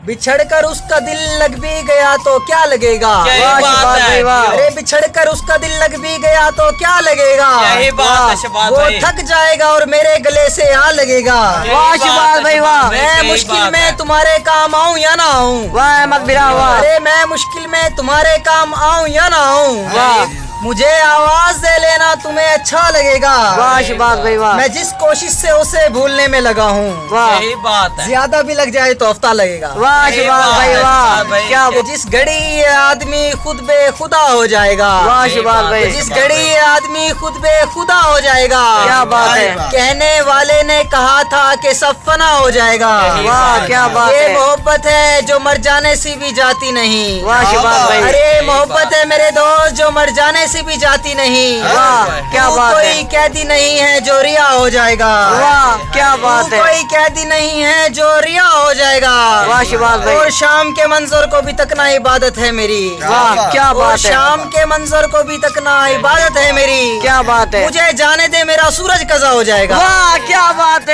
बिछड़ कर उसका दिल लग भी गया तो क्या लगेगा। यही बात है। अरे बिछड़ कर उसका दिल लग भी गया तो क्या लगेगा। यही बात है शहबाज वो भाई। थक जाएगा और मेरे गले से आ लगेगा। वाह शहबाज भाई वाह। मैं मुश्किल में तुम्हारे काम आऊं या ना आऊं। वाह मत बिरा वाह। अरे मैं मुश्किल में तुम्हारे काम आऊं या ना आऊं। वाह। मुझे आवाज दे लेना तुम्हें अच्छा लगेगा। वाह शहबाज भाई वाह। मैं जिस कोशिश से उसे भूलने में लगा हूँ। वाह यही बात है। ज्यादा भी लग जाए तो हफ्ता लगेगा। वाह शहबाज भाई वाह। क्या कि जिस घड़ी ये आदमी खुद बेखुदा हो जाएगा। वाह शहबाज भाई। जिस घड़ी ये आदमी खुद बेखुदा हो जाएगा। क्या बात है। कहने वाले ने कहा था कि सब फना हो जाएगा। वाह क्या बात ये है। मोहब्बत है जो मर जाने से भी जाती नहीं। वाह शहबाज भाई। अरे मोहब्बत है मेरे दोस्त जो मर जाने से भी जाती नहीं। वाह क्या तू बात है। कोई कैदी नहीं है जो रिया हो जाएगा। वाह क्या बात तू है। कोई कैदी नहीं है जो रिया हो जाएगा। वाह शहबाज भाई। और शाम के मंजर को भी तकना इबादत है मेरी। वाह क्या और बात है। शाम के मंजर को भी तकना इबादत है मेरी। क्या बात है। मुझे जाने दे मेरा सूरज कज़ा हो जाएगा। वाह क्या बात है।